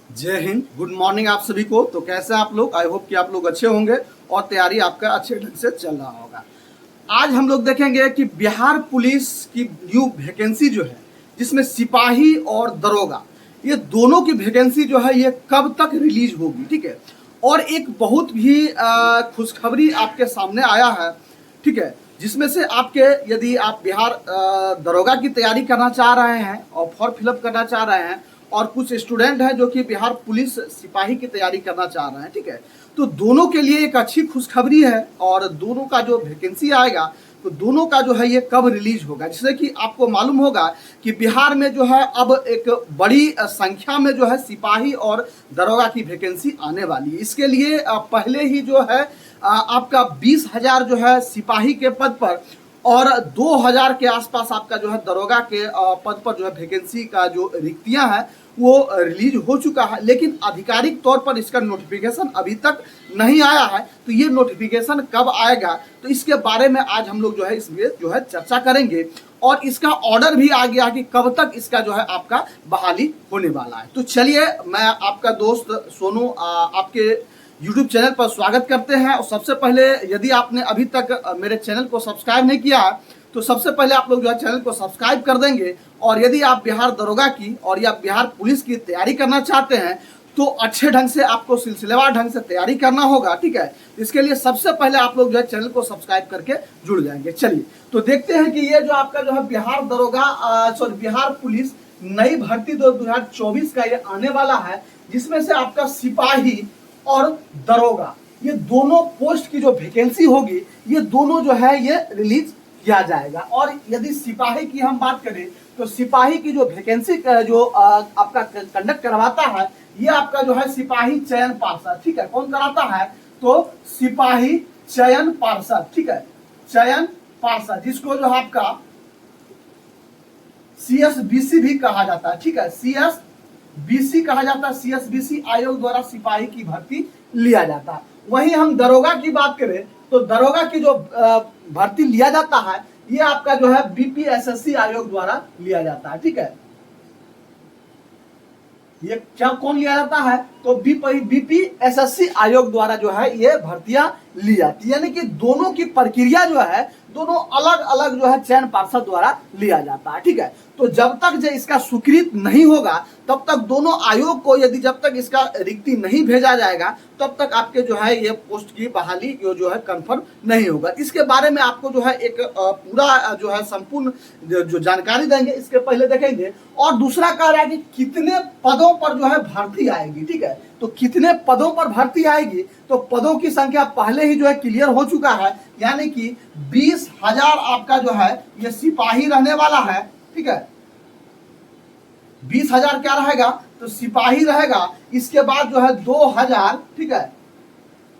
जय Hind. Good morning आप सभी को। तो कैसे आप लोग? आई होप कि आप लोग अच्छे होंगे और तैयारी आपका अच्छे ढंग से चल रहा होगा। आज हम लोग देखेंगे कि बिहार पुलिस की न्यू वैकेंसी जो है, जिसमें सिपाही और दरोगा, ये दोनों की वैकेंसी जो है ये कब तक रिलीज होगी। ठीक है। और एक बहुत भी खुशखबरी आपके सामने आया है। ठीक है। जिसमें से आपके, यदि आप बिहार दरोगा की तैयारी करना चाह रहे हैं और फॉर्म फिलअप करना चाह रहे हैं, और कुछ स्टूडेंट हैं जो कि बिहार पुलिस सिपाही की तैयारी करना चाह रहे हैं, ठीक है, तो दोनों के लिए एक अच्छी खुशखबरी है। और दोनों का जो वैकेंसी आएगा, तो दोनों का जो है ये कब रिलीज होगा, जिससे कि आपको मालूम होगा कि बिहार में जो है अब एक बड़ी संख्या में जो है सिपाही और दरोगा की वैकेंसी आने वाली है। इसके लिए पहले ही जो है आपका 20,000 जो है सिपाही के पद पर और 2,000 के आसपास आपका जो है दरोगा के पद पर जो है वैकेंसी का जो रिक्तियां हैं वो रिलीज हो चुका है। लेकिन आधिकारिक तौर पर इसका नोटिफिकेशन अभी तक नहीं आया है। तो ये नोटिफिकेशन कब आएगा, तो इसके बारे में आज हम लोग जो है इसमें जो है चर्चा करेंगे। और इसका ऑर्डर भी आ गया कि कब तक इसका जो है आपका बहाली होने वाला है। तो चलिए, मैं आपका दोस्त सोनू आपके YouTube चैनल पर स्वागत करते हैं। और सबसे पहले, यदि आपने अभी तक मेरे चैनल को सब्सक्राइब नहीं किया तो सबसे पहले आप लोग जो है चैनल को सब्सक्राइब कर देंगे। और यदि आप बिहार दरोगा की और या बिहार पुलिस की तैयारी करना चाहते हैं तो अच्छे ढंग से आपको सिलसिलेवार ढंग से तैयारी करना होगा। ठीक है। इसके लिए सबसे पहले आप लोग जो है चैनल को सब्सक्राइब करके जुड़ जाएंगे। चलिए तो देखते हैं कि ये जो आपका जो है बिहार दरोगा बिहार पुलिस नई भर्ती 2024 का ये आने वाला है, जिसमें से आपका सिपाही और दरोगा, ये दोनं पोस्ट की जो वैकेंसी होगी ये दोनों जो है ये रिलीज किया जाएगा। और यदि सिपाही की हम बात करें तो सिपाही की जो वैकेंसी जो आपका कंडक्ट करवाता है, ये आपका जो है सिपाही चयन पार्षद। ठीक है। कौन कराता है? तो सिपाही चयन पार्षद। ठीक है। चयन पार्षद, जिसको जो है आपका CSBC भी कहा जाता है। ठीक है। CSBC कहा जाता है। CSBC आयोग द्वारा सिपाही की भर्ती लिया जाता है। वहीं हम दरोगा की बात करें तो दरोगा की जो भर्ती लिया जाता है ये आपका जो है BPSSC आयोग द्वारा लिया जाता है। ठीक है। ये क्या कौन लिया जाता है? तो BPSSC आयोग द्वारा जो है ये भर्तियां ली जाती है। यानी कि दोनों की प्रक्रिया जो है दोनों अलग अलग जो है चयन पार्षद द्वारा लिया जाता है। ठीक है। तो जब तक जो इसका स्वीकृत नहीं होगा तब तक दोनों आयोग को, यदि जब तक इसका रिक्ति नहीं भेजा जाएगा तब तक आपके जो है ये पोस्ट की बहाली जो है कंफर्म नहीं होगा। इसके बारे में आपको जो है एक पूरा जो है संपूर्ण जो जानकारी देंगे। इसके पहले देखेंगे और दूसरा कह रहा है कि कितने पदों पर जो है भर्ती आएगी। ठीक है। तो कितने पदों पर भर्ती आएगी, तो पदों की संख्या पहले ही जो है क्लियर हो चुका है। यानी कि 20,000 आपका जो है ये सिपाही रहने वाला है। ठीक है। 20,000 क्या रहेगा? तो सिपाही रहेगा। इसके बाद जो है 2,000, ठीक है,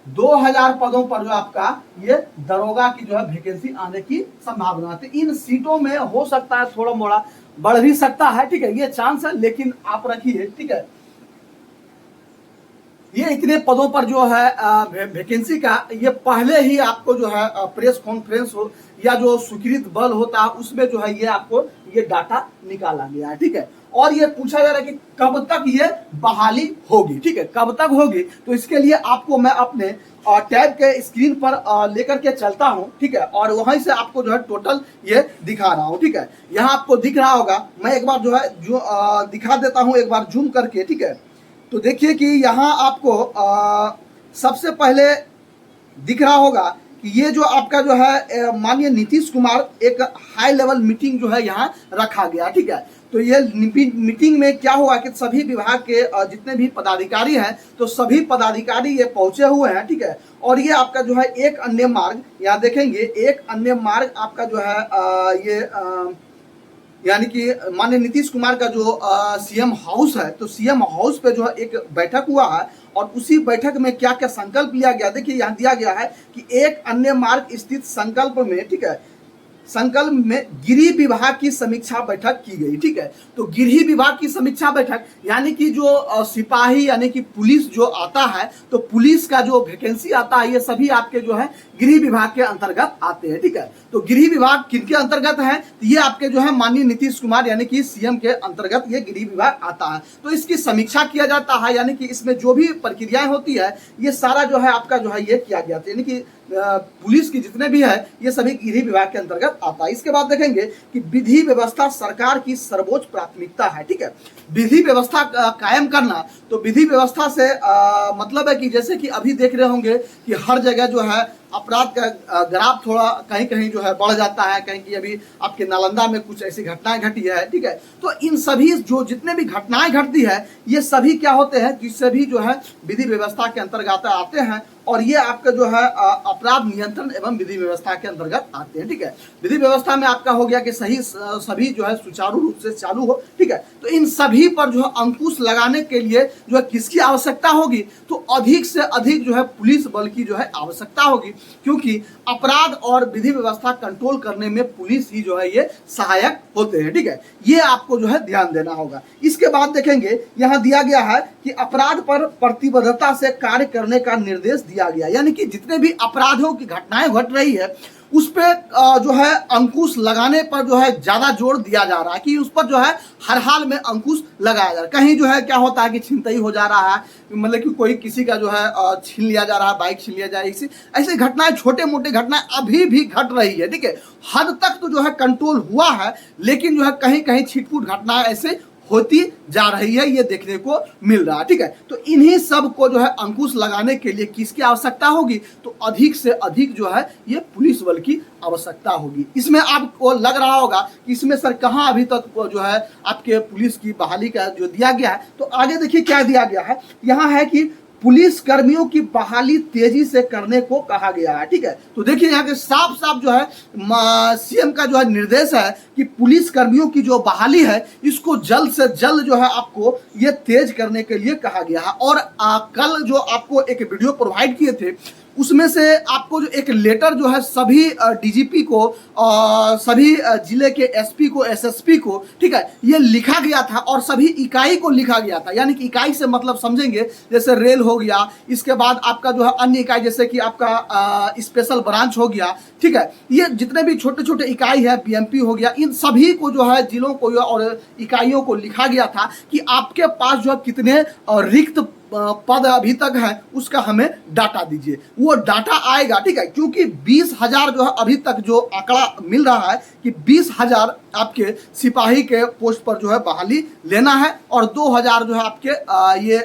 2,000 पदों पर जो आपका ये दरोगा की जो है वैकेंसी आने की संभावना है। इन सीटों में हो सकता है थोड़ा मोड़ा बढ़ भी सकता है। ठीक है। ये चांस है, लेकिन आप रखिए। ठीक है। ये इतने पदों पर जो है वैकेंसी का ये पहले ही आपको जो है प्रेस कॉन्फ्रेंस हो या जो स्वीकृत बल होता है उसमें जो है ये आपको ये डाटा निकाला गया है। ठीक है। और ये पूछा जा रहा है कि कब तक ये बहाली होगी। ठीक है। कब तक होगी, तो इसके लिए आपको मैं अपने टैब के स्क्रीन पर लेकर के चलता हूं। ठीक है। और वहीं से आपको जो है टोटल ये दिखा रहा हूं। ठीक है। यहाँ आपको दिख रहा होगा। मैं एक बार जो है जो दिखा देता हूं एक बार जूम करके। ठीक है। तो देखिए कि यहाँ आपको सबसे पहले दिख रहा होगा कि ये जो आपका जो है माननीय नीतीश कुमार एक हाई लेवल मीटिंग जो है यहाँ रखा गया। ठीक है। तो ये मीटिंग में क्या हुआ कि सभी विभाग के जितने भी पदाधिकारी हैं तो सभी पदाधिकारी ये पहुंचे हुए हैं। ठीक है। और ये आपका जो है एक अन्य मार्ग यहाँ देखेंगे, एक अन्य मार्ग आपका जो है यानी कि माननीय नीतीश कुमार का जो CM हाउस है, तो CM हाउस पे जो है एक बैठक हुआ है। और उसी बैठक में क्या क्या संकल्प लिया गया, देखिए यहाँ दिया गया है कि एक अन्य मार्ग स्थित संकल्प में, ठीक है, संकल्प में गृह विभाग की समीक्षा बैठक की गई। ठीक है, तो गृह विभाग की समीक्षा बैठक यानी कि जो सिपाही यानी कि पुलिस जो आता है, तो पुलिस का जो वैकेंसी आता है ये सभी आपके जो है गृह विभाग के अंतर्गत आते हैं। ठीक है, तो गृह विभाग किनके अंतर्गत है? ये आपके जो है माननीय नीतीश कुमार यानी कि सीएम के अंतर्गत ये गृह विभाग आता है। तो इसकी समीक्षा किया जाता है, यानी कि इसमें जो भी प्रक्रियाएं होती है ये सारा जो है आपका जो है ये किया गया था, यानी कि पुलिस की जितने भी है ये सभी गृह विभाग के अंतर्गत आता है। इसके बाद देखेंगे कि विधि व्यवस्था सरकार की सर्वोच्च प्राथमिकता है। ठीक है, विधि व्यवस्था कायम करना, तो विधि व्यवस्था से मतलब है कि जैसे कि अभी देख रहे होंगे कि हर जगह जो है अपराध का ग्राफ थोड़ा कहीं कहीं जो है बढ़ जाता है, कहीं कि अभी आपके नालंदा में कुछ ऐसी घटनाएं घटी है। ठीक है, तो इन सभी जो जितने भी घटनाएं घटती है ये सभी क्या होते हैं, जिससे भी जो है विधि व्यवस्था के अंतर्गत आते हैं और ये आपका जो है अपराध नियंत्रण एवं विधि व्यवस्था के अंतर्गत आते हैं। ठीक है, विधि व्यवस्था में आपका हो गया कि सभी जो है सुचारू रूप से चालू हो। ठीक है, तो इन सभी पर जो है अंकुश लगाने के लिए जो है किसकी आवश्यकता होगी, तो अधिक से अधिक जो है पुलिस बल की जो है आवश्यकता होगी, क्योंकि अपराध और विधि व्यवस्था कंट्रोल करने में पुलिस ही जो है ये सहायक होते हैं। ठीक है, ये आपको जो है ध्यान देना होगा। इसके बाद देखेंगे यहाँ दिया गया है कि अपराध पर प्रतिबद्धता से कार्य करने का निर्देश दिया गया, यानी कि जितने भी अपराधों की घटनाएं घट रही है उस पे जो है अंकुश लगाने पर जो है ज्यादा जोर दिया जा रहा है कि उस पर जो है हर हाल में अंकुश लगाया जा रहा है। कहीं जो है क्या होता है कि छिनतई हो जा रहा है, मतलब कि कोई किसी का जो है छीन लिया जा रहा है, बाइक छीन लिया जा रहा है, ऐसी घटनाएं छोटे मोटे घटनाएं अभी भी घट रही है। ठीक है, हद तक तो जो है कंट्रोल हुआ है, लेकिन जो है कहीं कहीं छिटपुट घटनाएं ऐसे होती जा रही है, ये देखने को मिल रहा है। ठीक है, तो इन्हीं सब को जो है अंकुश लगाने के लिए किसकी आवश्यकता होगी, तो अधिक से अधिक जो है ये पुलिस बल की आवश्यकता होगी। इसमें आपको लग रहा होगा कि इसमें सर कहाँ अभी तक जो है आपके पुलिस की बहाली का जो दिया गया है, तो आगे देखिए क्या दिया गया है। यहाँ है कि पुलिस कर्मियों की बहाली तेजी से करने को कहा गया है। ठीक है, तो देखिए यहाँ के साफ साफ जो है सीएम का जो है निर्देश है कि पुलिस कर्मियों की जो बहाली है इसको जल्द से जल्द जो है आपको ये तेज करने के लिए कहा गया है। और कल जो आपको एक वीडियो प्रोवाइड किए थे उसमें से आपको जो एक लेटर जो है सभी डीजीपी को सभी जिले के एसपी को एसएसपी को, ठीक है, ये लिखा गया था और सभी इकाई को लिखा गया था। यानी कि इकाई से मतलब समझेंगे जैसे रेल हो गया, इसके बाद आपका जो है अन्य इकाई जैसे कि आपका स्पेशल ब्रांच हो गया। ठीक है, ये जितने भी छोटे छोटे इकाई है, बीएमपी हो गया, इन सभी को जो है जिलों को और इकाइयों को लिखा गया था कि आपके पास जो है कितने रिक्त पद अभी तक है उसका हमें डाटा दीजिए। वो डाटा आएगा। ठीक है, क्योंकि 20,000 जो है अभी तक जो आंकड़ा मिल रहा है कि 20,000 आपके सिपाही के पोस्ट पर जो है बहाली लेना है और 2,000 जो है आपके ये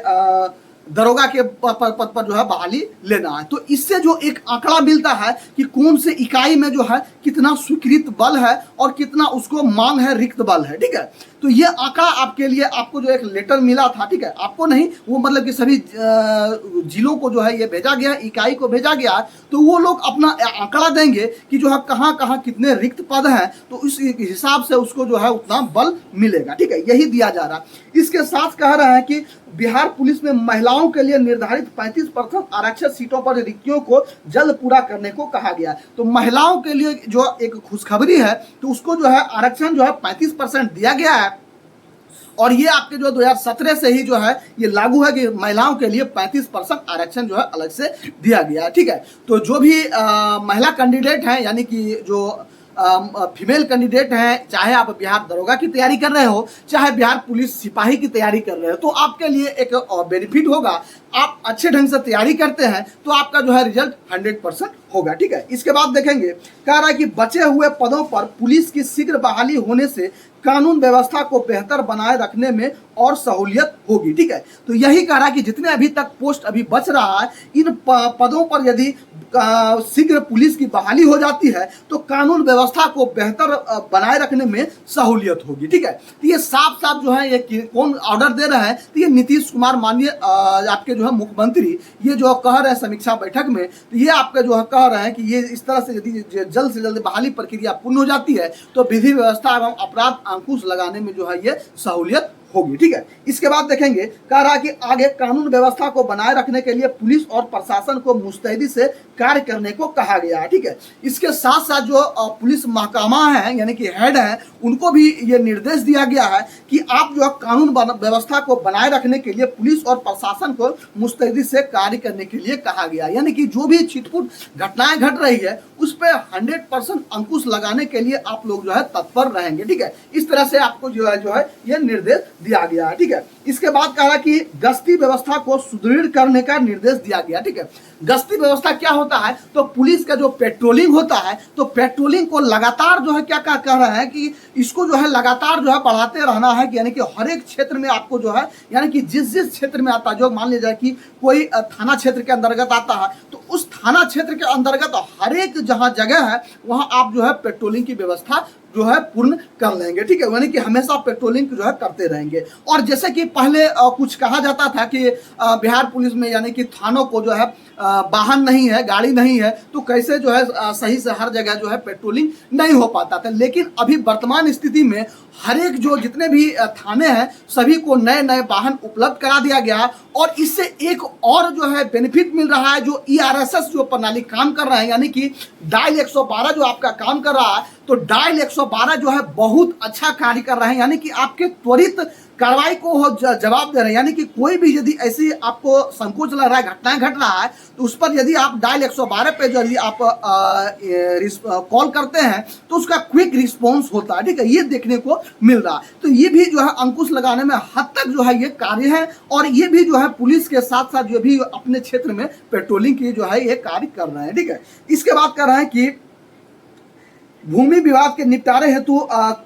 दरोगा के पद पर जो है बहाली लेना है। तो इससे जो एक आंकड़ा मिलता है कि कौन से इकाई में जो है कितना स्वीकृत बल है और कितना उसको मांग है, रिक्त बल है। ठीक है, तो ये आंकड़ा आपके लिए आपको जो एक लेटर मिला था, ठीक है, आपको नहीं, वो मतलब कि सभी जिलों को जो है ये भेजा गया, इकाई को भेजा गया, तो वो लोग अपना आंकड़ा देंगे कि जो है कहाँ कहाँ कितने रिक्त पद हैं, तो उस हिसाब से उसको जो है उतना बल मिलेगा। ठीक है, यही दिया जा रहा है। इसके साथ कह रहे हैं कि बिहार पुलिस में महिलाओं के लिए निर्धारित 35% आरक्षित सीटों पर रिक्तियों को जल्द पूरा करने को कहा गया। तो महिलाओं के लिए जो एक खुशखबरी है, तो उसको जो है आरक्षण जो है 35% दिया गया है और ये आपके जो 2017 से ही जो है ये लागू है कि महिलाओं के लिए 35% आरक्षण जो है अलग से दिया गया है। ठीक है, तो जो भी महिला कैंडिडेट हैं, यानी कि जो फीमेल कैंडिडेट हैं, चाहे आप बिहार दरोगा की तैयारी कर रहे हो, चाहे बिहार पुलिस सिपाही की तैयारी कर रहे हो, तो आपके लिए एक बेनिफिट होगा। आप अच्छे ढंग से तैयारी करते हैं तो आपका जो है रिजल्ट 100% होगा। ठीक है, इसके बाद देखेंगे कह रहा है कि बचे हुए पदों पर पुलिस की शीघ्र बहाली होने से कानून व्यवस्था को बेहतर बनाए रखने में और सहूलियत होगी। ठीक है, तो यही कह रहा है कि जितने अभी तक पोस्ट अभी बच रहा है, इन पदों पर यदि शीघ्र पुलिस की बहाली हो जाती है तो कानून व्यवस्था को बेहतर बनाए रखने में सहूलियत होगी। ठीक है, तो ये साफ साफ जो है ये कौन ऑर्डर दे रहा है, तो ये नीतीश कुमार माननीय आपके जो है मुख्यमंत्री ये जो कह रहे हैं समीक्षा बैठक में, तो ये आपका जो है कह रहे हैं कि ये इस तरह से यदि जल्द से जल्द बहाली प्रक्रिया पूर्ण हो जाती है तो विधि व्यवस्था एवं अपराध अंकुश लगाने में जो है ये सहूलियत होगी। ठीक है, इसके बाद देखेंगे कह रहा है कि आगे कानून व्यवस्था को बनाए रखने के लिए पुलिस और प्रशासन को मुस्तैदी से कार्य करने को कहा गया है। ठीक है, इसके साथ साथ जो पुलिस महकमा है यानी कि हेड है उनको भी ये निर्देश दिया गया है कि आप जो कानून व्यवस्था को बनाए रखने के लिए पुलिस और प्रशासन को मुस्तैदी से कार्य करने के लिए कहा गया, यानी कि जो भी छिटपुट घटनाएं घट रही है उस पर 100% अंकुश लगाने के लिए आप लोग जो है तत्पर रहेंगे। ठीक है, इस तरह से आपको जो है ये निर्देश दिया गया है। ठीक है, इसके बाद कहा कि गश्ती व्यवस्था को सुदृढ़ करने का निर्देश दिया गया। ठीक है, गश्ती व्यवस्था क्या होता है, तो पुलिस का जो पेट्रोलिंग होता है तो पेट्रोलिंग को लगातार जो है क्या कह रहा है कि इसको जो है लगातार जो है बढ़ाते रहना है, यानी कि हर एक क्षेत्र में आपको जो है यानी कि जिस क्षेत्र में आता है, जो मान लीजिए जाए कि कोई थाना क्षेत्र के अंतर्गत आता है तो उस थाना क्षेत्र के अंतर्गत हर एक जहाँ जगह है वहाँ आप जो है पेट्रोलिंग की व्यवस्था जो है पूर्ण कर लेंगे। ठीक है, यानी कि हमेशा पेट्रोलिंग जो है करते रहेंगे। और जैसे कि पहले कुछ कहा जाता था कि बिहार पुलिस में यानी कि थानों को जो है वाहन नहीं है, गाड़ी नहीं है, तो कैसे जो है सही से हर जगह जो है पेट्रोलिंग नहीं हो पाता था। लेकिन अभी वर्तमान स्थिति में हर एक जो जितने भी थाने हैं सभी को नए नए वाहन उपलब्ध करा दिया गया और इससे एक और जो है बेनिफिट मिल रहा है, जो ERSS जो प्रणाली काम कर रहा है यानी कि डायल 112 जो आपका काम कर रहा है, तो डायल 112 जो है बहुत अच्छा कार्य कर रहे हैं, यानी कि आपके त्वरित कार्रवाई को जवाब दे रहे हैं। यानी कि कोई भी यदि ऐसी आपको संकोच लग रहा है, घटनाएं घट रहा है, तो उस पर यदि आप डायल 112 पे यदि आप कॉल करते हैं तो उसका क्विक रिस्पॉन्स होता है। ठीक है, ये देखने को मिल रहा है। तो ये भी जो है अंकुश लगाने में हद तक जो है ये कार्य है और ये भी जो है पुलिस के साथ साथ जो भी अपने क्षेत्र में पेट्रोलिंग की जो है ये कार्य कर रहे हैं। ठीक है, इसके बाद कर रहे हैं कि भूमि विवाद के निपटारे हेतु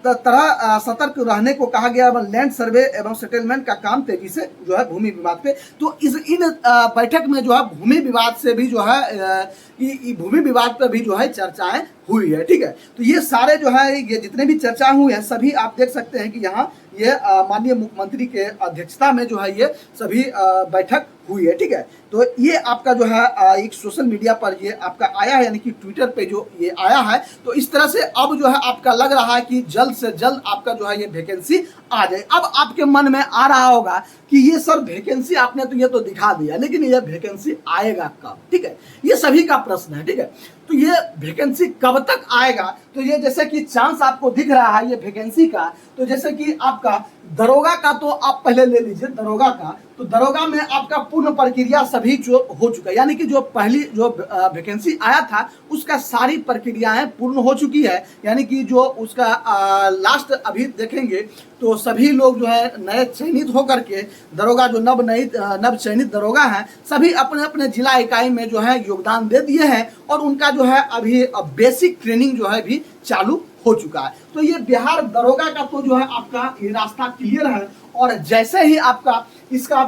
तरह सतर्क रहने को कहा गया। लैंड सर्वे एवं सेटलमेंट का काम तेजी से जो है भूमि विवाद पे, तो इन बैठक में जो है भूमि विवाद से भी जो है भूमि विवाद पर भी जो है चर्चाएं हुई है। ठीक है, तो ये सारे जो है ये जितने भी चर्चा हुई है सभी आप देख सकते हैं कि यहाँ ये माननीय मुख्यमंत्री के अध्यक्षता में जो है ये सभी बैठक हुई है। ठीक है, तो ये आपका जो है एक सोशल मीडिया पर ये आपका आया है, यानी कि ट्विटर पे जो ये आया है, तो इस तरह से अब जो है आपका लग रहा है कि जल्द से जल्द आपका जो है ये वैकेंसी आ जाए। अब आपके मन में आ रहा होगा कि ये सर वैकेंसी आपने तो ये तो दिखा दिया, लेकिन ये वैकेंसी आएगा कब? ठीक है, ये सभी का प्रश्न है। ठीक है, तो ये वैकेंसी कब तक आएगा? तो ये जैसे कि चांस आपको दिख रहा है ये वैकेंसी का, तो जैसे कि आपका दरोगा का तो आप पहले ले लीजिए दरोगा का, तो दरोगा में आपका पूर्ण प्रक्रिया सभी जो हो चुका है, यानी कि जो पहली जो वैकेंसी आया था उसका सारी प्रक्रियाएं पूर्ण हो चुकी है, यानी कि जो उसका लास्ट अभी देखेंगे तो सभी लोग जो है नए चयनित होकर के दरोगा जो नव चयनित दरोगा हैं सभी अपने अपने जिला इकाई में जो है योगदान दे दिए हैं और उनका जो है अभी बेसिक ट्रेनिंग जो है भी चालू हो चुका है। तो ये बिहार दरोगा का तो जो है आपका ये रास्ता क्लियर है और जैसे ही आपका इसका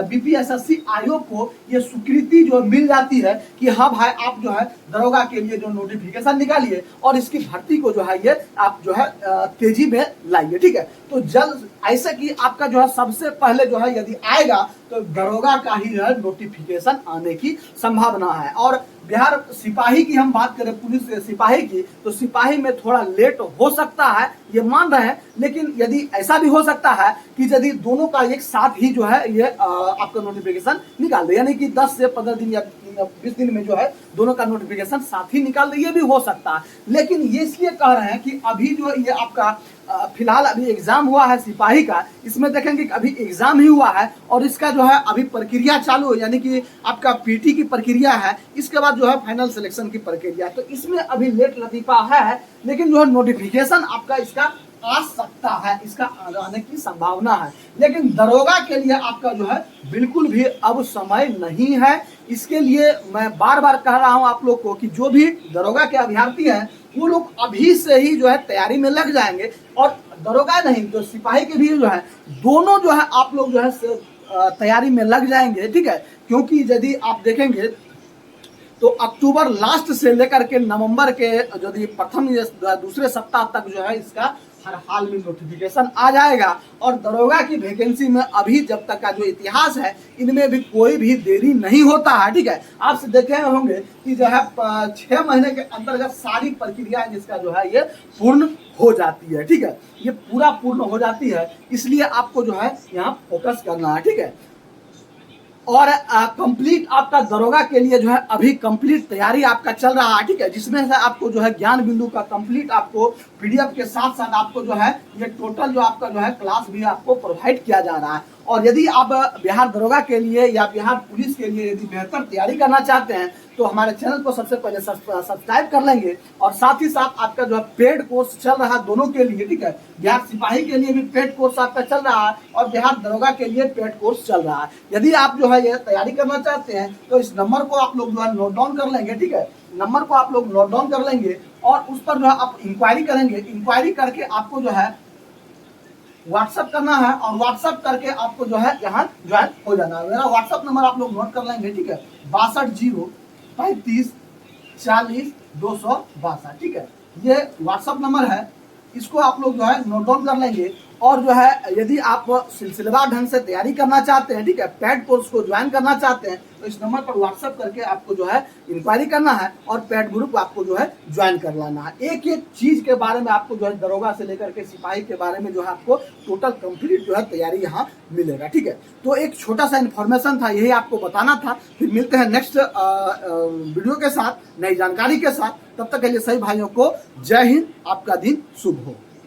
BPSSC आयोग को ये स्वीकृति जो मिल जाती है कि हाँ भाई आप जो है दरोगा के लिए जो नोटिफिकेशन निकालिए और इसकी भर्ती को जो है ये आप जो है तेजी में लाइए। ठीक है, तो जल्द ऐसे कि आपका जो है सबसे पहले जो है यदि आएगा तो दरोगा का ही जो है नोटिफिकेशन आने की संभावना है। और बिहार सिपाही की हम बात करें, पुलिस सिपाही की, तो सिपाही में थोड़ा लेट हो सकता है ये मान रहे हैं, लेकिन यदि ऐसा भी हो सकता है कि यदि दोनों का एक साथ ही जो है ये आपका नोटिफिकेशन निकाल दे, यानी कि 10 से 15 दिन या 20 दिन में जो है दोनों का नोटिफिकेशन साथ ही निकाल दे, ये भी हो सकता है। लेकिन ये इसलिए कह रहे हैं कि अभी जो ये आपका फिलहाल अभी एग्जाम हुआ है सिपाही का, इसमें देखेंगे कि अभी एग्जाम ही हुआ है और इसका जो है अभी प्रक्रिया चालू है, यानी कि आपका PT की प्रक्रिया है, इसके बाद जो है फाइनल सिलेक्शन की प्रक्रिया है, तो इसमें अभी लेट लतीफा है, लेकिन जो है नोटिफिकेशन आपका इसका आ सकता है, इसका आने की संभावना है। लेकिन दरोगा के लिए आपका जो है बिल्कुल भी अब समय नहीं है। इसके लिए मैं बार बार कह रहा हूं आप लोग को कि जो भी दरोगा के अभ्यर्थी हैं वो लोग अभी से ही जो है तैयारी में लग जाएंगे और दरोगा नहीं तो सिपाही के भी जो है दोनों जो है आप लोग जो है तैयारी में लग जाएंगे। ठीक है, क्योंकि यदि आप देखेंगे तो अक्टूबर लास्ट से लेकर के नवंबर के यदि प्रथम या दूसरे सप्ताह तक जो है इसका हर हाल में नोटिफिकेशन आ जाएगा। और दरोगा की वैकेंसी में अभी जब तक का जो इतिहास है इनमें भी कोई भी देरी नहीं होता है, ठीक है। आप देखे होंगे कि जो है 6 महीने के अंतर्गत सारी प्रक्रिया जिसका जो है ये पूर्ण हो जाती है, ठीक है। ये पूरा पूर्ण हो जाती है, इसलिए आपको जो है यहाँ फोकस करना है, ठीक है। और कंप्लीट आपका दरोगा के लिए जो है अभी कंप्लीट तैयारी आपका चल रहा है, ठीक है। जिसमें से आपको जो है ज्ञान बिंदु का कंप्लीट आपको पीडीएफ के साथ साथ आपको जो है ये टोटल जो आपका जो है क्लास भी आपको प्रोवाइड किया जा रहा है। और यदि आप बिहार दरोगा के लिए या बिहार पुलिस के लिए यदि बेहतर तैयारी करना चाहते हैं तो हमारे चैनल को सबसे पहले सब्सक्राइब कर लेंगे। और साथ ही साथ आपका जो है पेड कोर्स चल रहा है दोनों के लिए, ठीक है। बिहार सिपाही के लिए भी पेड कोर्स आपका चल रहा है और बिहार दरोगा के लिए पेड कोर्स चल रहा है। यदि आप जो है ये तैयारी करना चाहते हैं तो इस नंबर को आप लोग जो है नोट डाउन कर लेंगे, ठीक है। नंबर को आप लोग नोट डाउन कर लेंगे और उस पर जो है आप इंक्वायरी करेंगे। इंक्वायरी करके आपको जो है व्हाट्सएप करना है और व्हाट्सएप करके आपको जो है यहाँ ज्वाइन हो जाना है। मेरा व्हाट्सएप नंबर आप लोग नोट कर लेंगे, ठीक है। 62 035 40 262, ठीक है। ये व्हाट्सएप नंबर है, इसको आप लोग जो है नोट डाउन कर लेंगे। और जो है यदि आप सिलसिलेवार ढंग से तैयारी करना चाहते हैं, ठीक है, पेड कोर्स को ज्वाइन करना चाहते हैं तो इस नंबर पर व्हाट्सएप करके आपको जो है इंक्वायरी करना है और पेड ग्रुप आपको जो है ज्वाइन कर लाना है। एक एक चीज के बारे में आपको जो है दरोगा से लेकर के सिपाही के बारे में जो है आपको टोटल कंप्लीट जो है तैयारी यहाँ मिलेगा, ठीक है। तो एक छोटा सा इन्फॉर्मेशन था, यही आपको बताना था। फिर मिलते हैं नेक्स्ट वीडियो के साथ, नई जानकारी के साथ। तब तक के लिए सभी भाइयों को जय हिंद, आपका दिन शुभ हो।